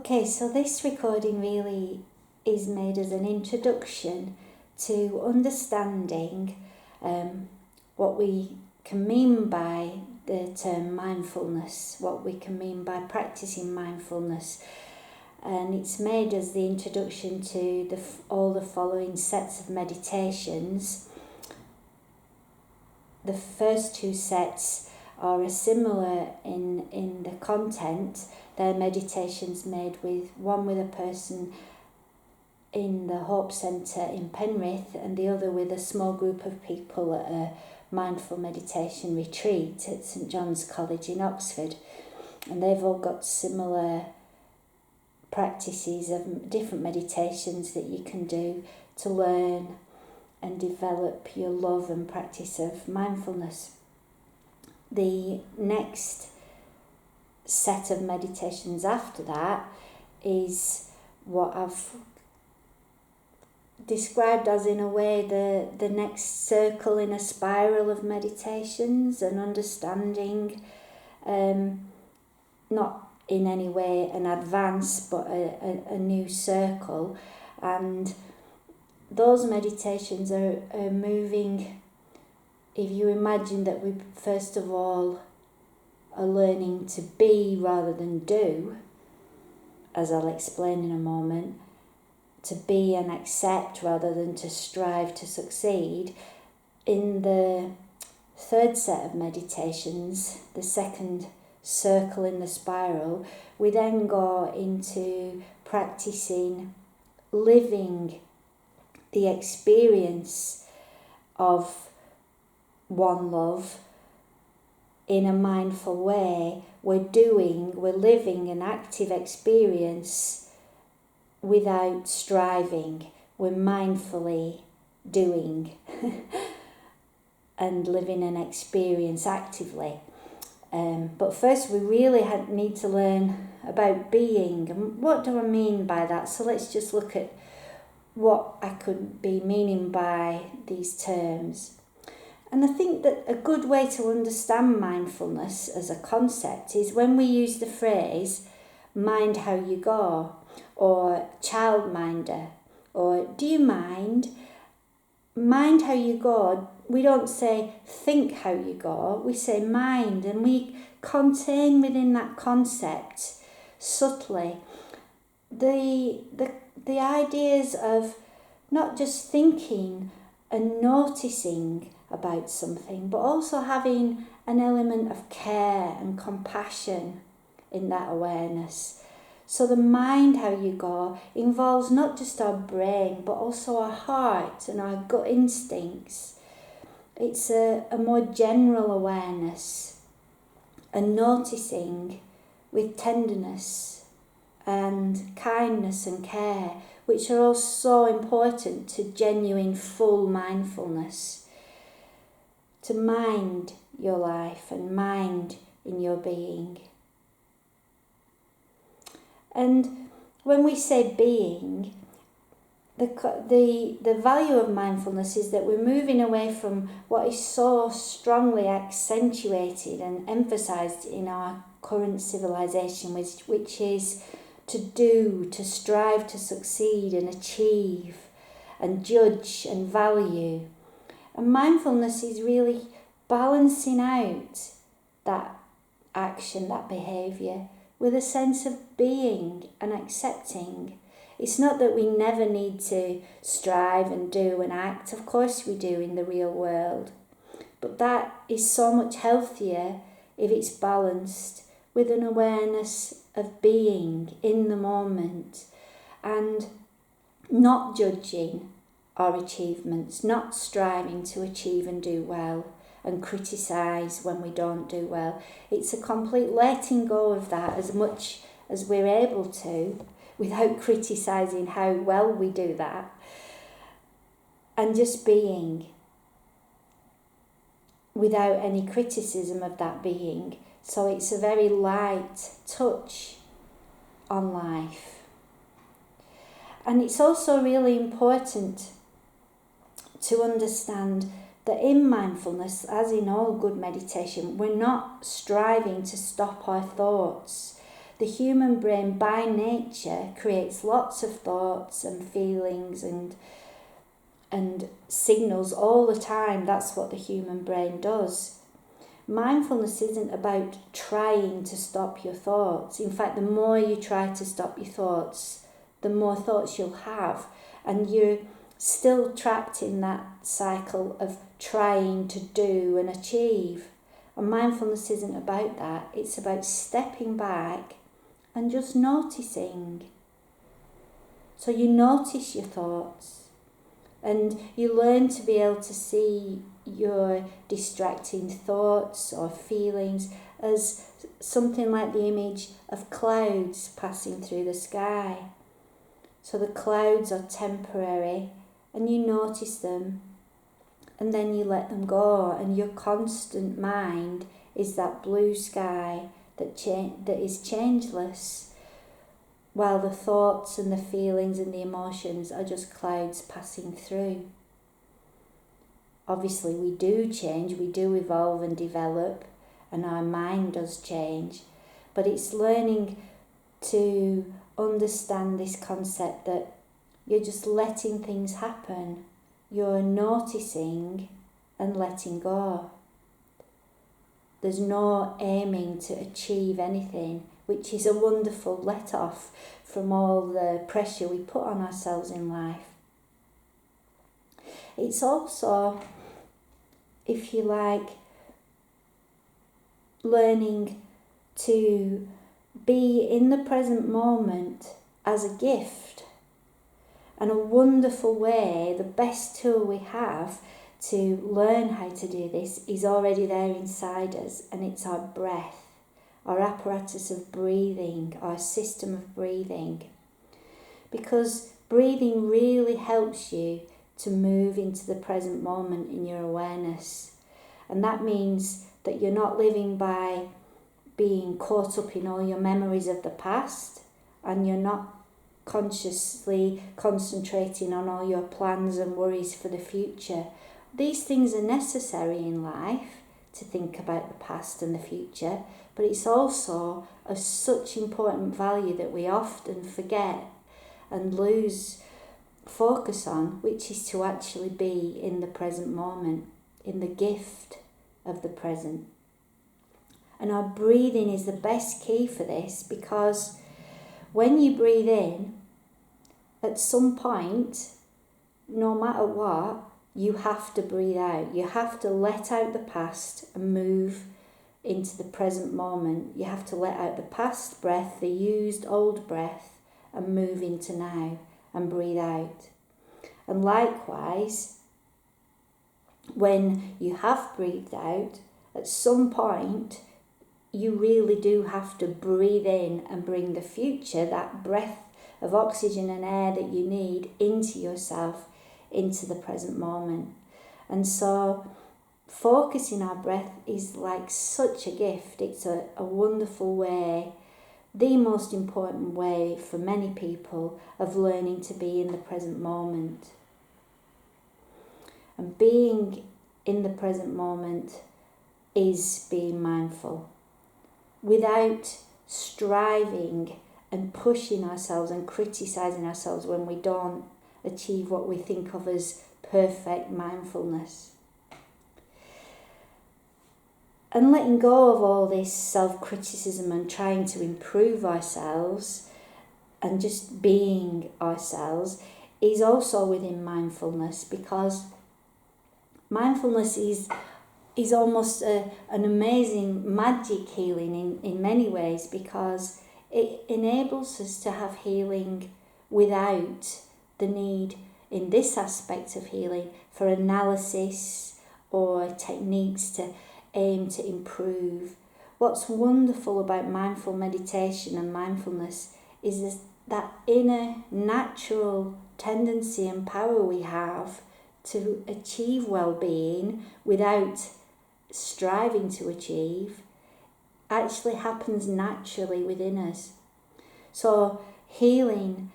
Okay, so this recording really is made as an introduction to understanding what we can mean by the term mindfulness, what we can mean by practicing mindfulness. And it's made as the introduction to all the following sets of meditations. The first two sets are similar in the content. They're meditations made with a person in the Hope Centre in Penrith and the other with a small group of people at a mindful meditation retreat at St John's College in Oxford. And they've all got similar practices of different meditations that you can do to learn and develop your love and practice of mindfulness. The next set of meditations after that is what I've described as, in a way, the next circle in a spiral of meditations and understanding, not in any way an advance but a new circle. And those meditations are moving. If you imagine that we first of all are learning to be rather than do, as I'll explain in a moment, to be and accept rather than to strive to succeed. In the third set of meditations, the second circle in the spiral, we then go into practicing living the experience of one love in a mindful way. We're living an active experience without striving. We're mindfully doing and living an experience actively. But first we really need to learn about being. And what do I mean by that? So let's just look at what I could be meaning by these terms. And I think that a good way to understand mindfulness as a concept is when we use the phrase mind how you go, or childminder, or do you mind? Mind how you go. We don't say think how you go, we say mind, and we contain within that concept subtly the ideas of not just thinking and noticing about something, but also having an element of care and compassion in that awareness. So the mind how you go involves not just our brain, but also our heart and our gut instincts. It's a more general awareness and noticing with tenderness and kindness and care, which are all so important to genuine full mindfulness. To mind your life and mind in your being. And when we say being, the value of mindfulness is that we're moving away from what is so strongly accentuated and emphasized in our current civilization, which is to do, to strive to succeed and achieve and judge and value. And mindfulness is really balancing out that action, that behaviour, with a sense of being and accepting. It's not that we never need to strive and do and act. Of course we do in the real world. But that is so much healthier if it's balanced with an awareness of being in the moment and not judging our achievements, not striving to achieve and do well and criticise when we don't do well. It's a complete letting go of that as much as we're able to without criticising how well we do that, and just being without any criticism of that being. So it's a very light touch on life. And it's also really important to understand that in mindfulness, as in all good meditation, we're not striving to stop our thoughts. the human brain by nature creates lots of thoughts and feelings and signals all the time. That's what the human brain does. Mindfulness isn't about trying to stop your thoughts. In fact, the more you try to stop your thoughts, the more thoughts you'll have, and you're still trapped in that cycle of trying to do and achieve. And mindfulness isn't about that. It's about stepping back and just noticing. So you notice your thoughts, and you learn to be able to see your distracting thoughts or feelings as something like the image of clouds passing through the sky. So the clouds are temporary, and you notice them, and then you let them go, and your constant mind is that blue sky that is changeless, while the thoughts and the feelings and the emotions are just clouds passing through. Obviously we do change, we do evolve and develop, and our mind does change, but it's learning to understand this concept that you're just letting things happen. You're noticing and letting go. There's no aiming to achieve anything, which is a wonderful let-off from all the pressure we put on ourselves in life. It's also, if you like, learning to be in the present moment as a gift. And a wonderful way, the best tool we have to learn how to do this is already there inside us, and it's our breath, our apparatus of breathing, our system of breathing. Because breathing really helps you to move into the present moment in your awareness. And that means that you're not living by being caught up in all your memories of the past, and you're not consciously concentrating on all your plans and worries for the future. These things are necessary in life, to think about the past and the future, but it's also of such important value that we often forget and lose focus on, which is to actually be in the present moment, in the gift of the present. And our breathing is the best key for this, because when you breathe in, at some point, no matter what, you have to breathe out. You have to let out the past and move into the present moment. You have to let out the past breath, the used old breath, and move into now and breathe out. And likewise, when you have breathed out, at some point, you really do have to breathe in and bring the future, that breath of oxygen and air that you need, into yourself, into the present moment. And so focusing our breath is like such a gift. It's a wonderful way, the most important way for many people of learning to be in the present moment. And being in the present moment is being mindful, without striving and pushing ourselves and criticizing ourselves when we don't achieve what we think of as perfect mindfulness. And letting go of all this self-criticism and trying to improve ourselves and just being ourselves is also within mindfulness, because mindfulness is almost an amazing magic healing in many ways, because it enables us to have healing without the need, in this aspect of healing, for analysis or techniques to aim to improve. What's wonderful about mindful meditation and mindfulness is that inner natural tendency and power we have to achieve well-being without striving to achieve actually happens naturally within us. So healing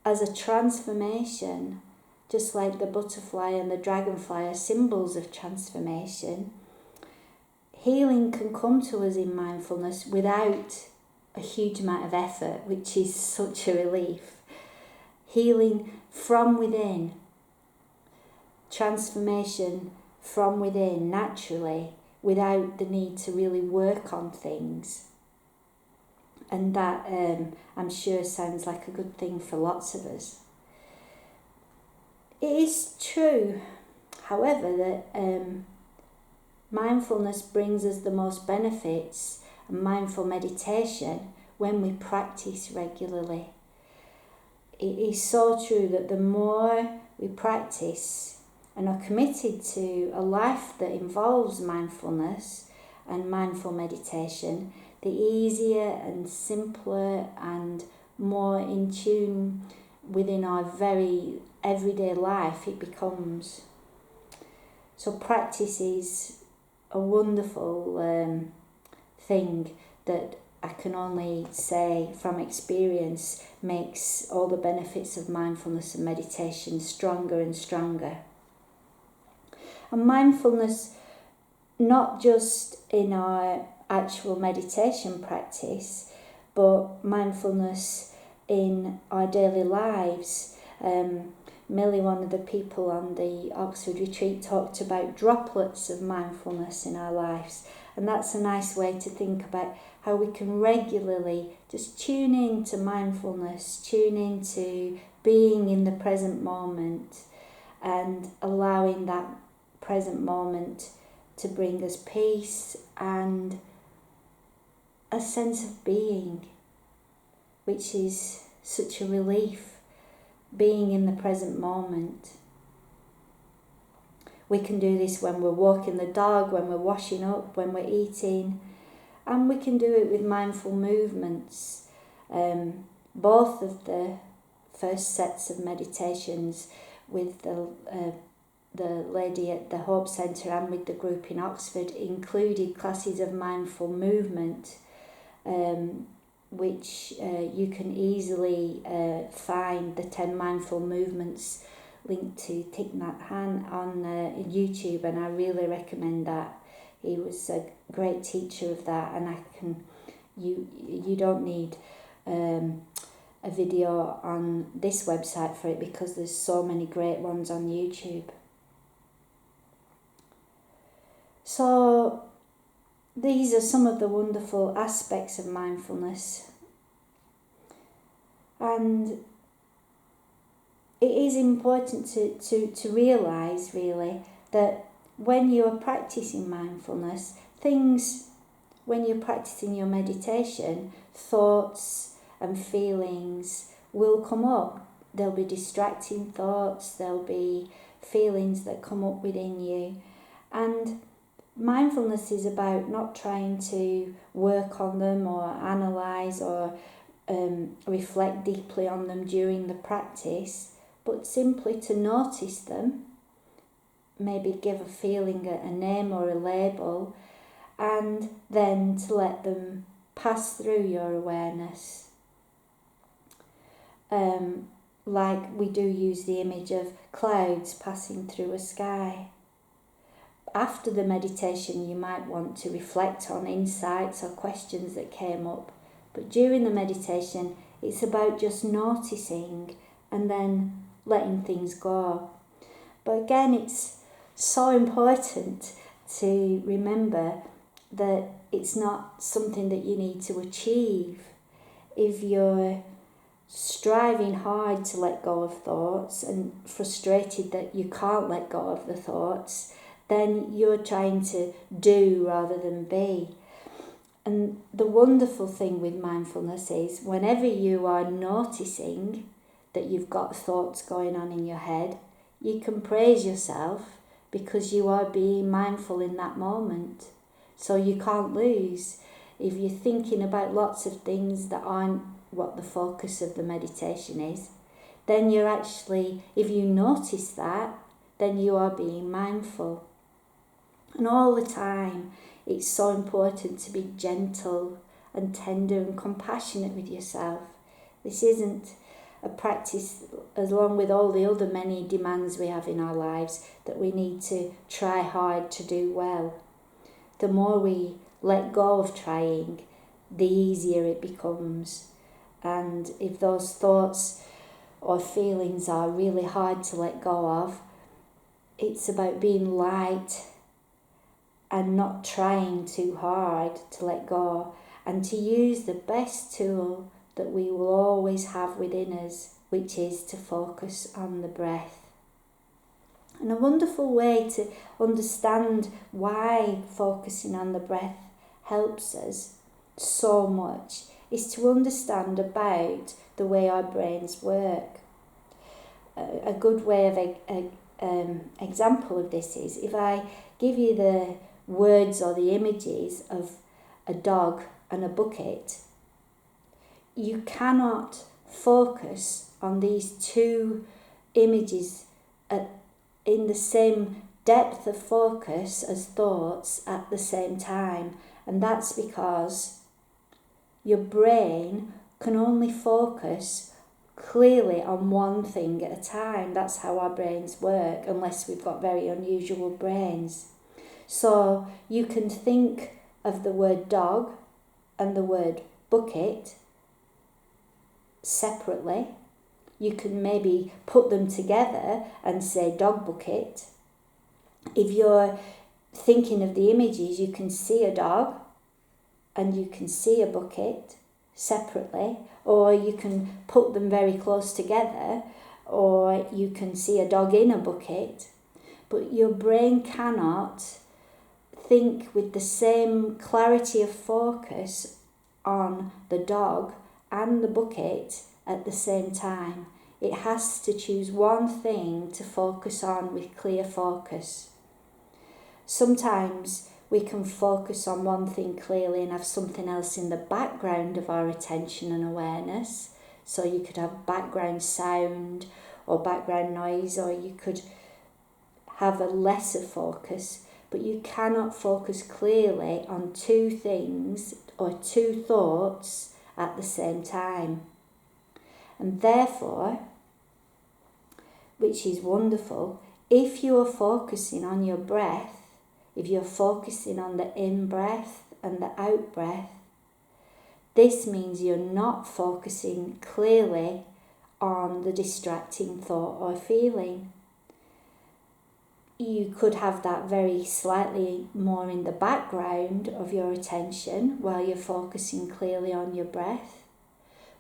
as a transformation, just like the butterfly and the dragonfly are symbols of transformation, healing can come to us in mindfulness without a huge amount of effort, which is such a relief. Healing from within, transformation from within naturally, without the need to really work on things. And that, I'm sure, sounds like a good thing for lots of us. It is true, however, that mindfulness brings us the most benefits, and mindful meditation, when we practice regularly. It is so true that the more we practice and are committed to a life that involves mindfulness and mindful meditation, the easier and simpler and more in tune within our very everyday life it becomes. So practice is a wonderful thing that I can only say from experience makes all the benefits of mindfulness and meditation stronger and stronger. And mindfulness, not just in our actual meditation practice, but mindfulness in our daily lives. Millie, one of the people on the Oxford retreat, talked about droplets of mindfulness in our lives. And that's a nice way to think about how we can regularly just tune in to mindfulness, tune into being in the present moment and allowing that present moment to bring us peace and a sense of being, which is such a relief, being in the present moment. We can do this when we're walking the dog, when we're washing up, when we're eating, and we can do it with mindful movements. Both of the first sets of meditations with the lady at the Hope Centre and with the group in Oxford included classes of mindful movement, which you can easily find the 10 mindful movements linked to Thich Nhat Hanh on YouTube, and I really recommend that. He was a great teacher of that, and you don't need a video on this website for it because there's so many great ones on YouTube. So these are some of the wonderful aspects of mindfulness, and it is important to realise really that when you are practicing mindfulness, when you're practicing your meditation, thoughts and feelings will come up. There'll be distracting thoughts, there'll be feelings that come up within you, and mindfulness is about not trying to work on them or analyse or reflect deeply on them during the practice, but simply to notice them, maybe give a feeling a name or a label, and then to let them pass through your awareness. Like we do use the image of clouds passing through a sky. After the meditation, you might want to reflect on insights or questions that came up, but during the meditation, it's about just noticing and then letting things go. But again, it's so important to remember that it's not something that you need to achieve. If you're striving hard to let go of thoughts and frustrated that you can't let go of the thoughts, then you're trying to do rather than be. And the wonderful thing with mindfulness is whenever you are noticing that you've got thoughts going on in your head, you can praise yourself because you are being mindful in that moment. So you can't lose. If you're thinking about lots of things that aren't what the focus of the meditation is, then you're actually, if you notice that, then you are being mindful. And all the time, it's so important to be gentle and tender and compassionate with yourself. This isn't a practice, along with all the other many demands we have in our lives, that we need to try hard to do well. The more we let go of trying, the easier it becomes. And if those thoughts or feelings are really hard to let go of, it's about being light and not trying too hard to let go, and to use the best tool that we will always have within us, which is to focus on the breath. And a wonderful way to understand why focusing on the breath helps us so much is to understand about the way our brains work. A good way of example of this is if I give you the words or the images of a dog and a bucket, you cannot focus on these two images in the same depth of focus as thoughts at the same time. And that's because your brain can only focus clearly on one thing at a time. That's how our brains work, unless we've got very unusual brains. So you can think of the word dog and the word bucket separately. You can maybe put them together and say dog bucket. If you're thinking of the images, you can see a dog and you can see a bucket separately, or you can put them very close together, or you can see a dog in a bucket. But your brain cannot think with the same clarity of focus on the dog and the bucket at the same time. It has to choose one thing to focus on with clear focus. Sometimes we can focus on one thing clearly and have something else in the background of our attention and awareness. So you could have background sound or background noise, or you could have a lesser focus, but you cannot focus clearly on two things or two thoughts at the same time. And therefore, which is wonderful, if you are focusing on your breath, if you're focusing on the in-breath and the out-breath, this means you're not focusing clearly on the distracting thought or feeling. You could have that very slightly more in the background of your attention while you're focusing clearly on your breath.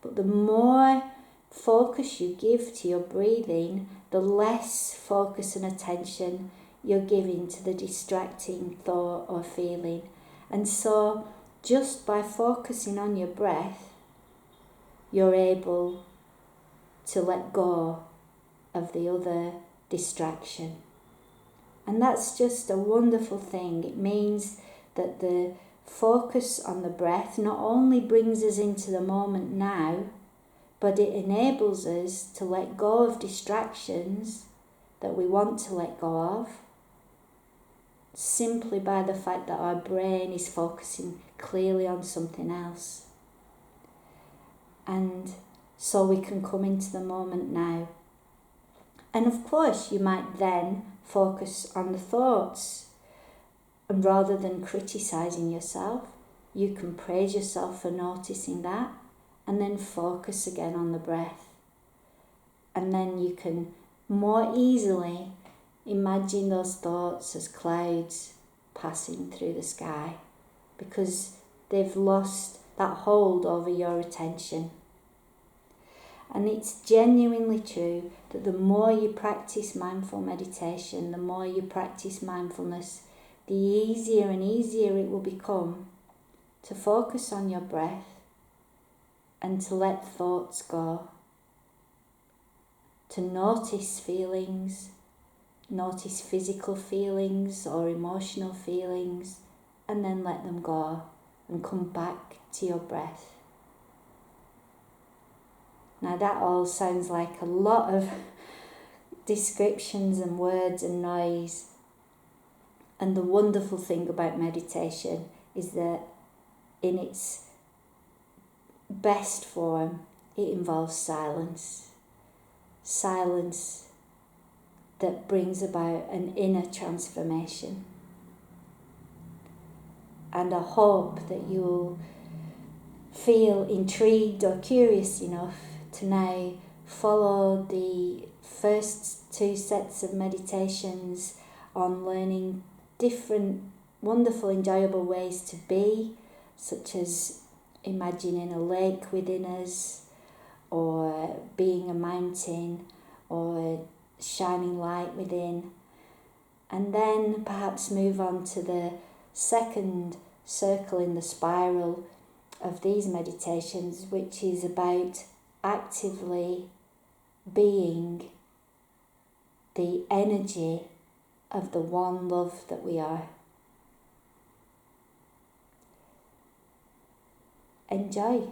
But the more focus you give to your breathing, the less focus and attention you're giving to the distracting thought or feeling. And so just by focusing on your breath, you're able to let go of the other distraction. And that's just a wonderful thing. It means that the focus on the breath not only brings us into the moment now, but it enables us to let go of distractions that we want to let go of, simply by the fact that our brain is focusing clearly on something else. And so we can come into the moment now. And of course, you might then focus on the thoughts. And rather than criticizing yourself, you can praise yourself for noticing that, and then focus again on the breath. And then you can more easily imagine those thoughts as clouds passing through the sky, because they've lost that hold over your attention. And it's genuinely true that the more you practice mindful meditation, the more you practice mindfulness, the easier and easier it will become to focus on your breath and to let thoughts go, to notice feelings, notice physical feelings or emotional feelings, and then let them go and come back to your breath. Now that all sounds like a lot of descriptions and words and noise. And the wonderful thing about meditation is that in its best form, it involves silence. Silence that brings about an inner transformation. And I hope that you'll feel intrigued or curious enough to now follow the first 2 sets of meditations on learning different wonderful, enjoyable ways to be, such as imagining a lake within us, or being a mountain, or shining light within. And then perhaps move on to the second circle in the spiral of these meditations, which is about actively being the energy of the one love that we are. Enjoy.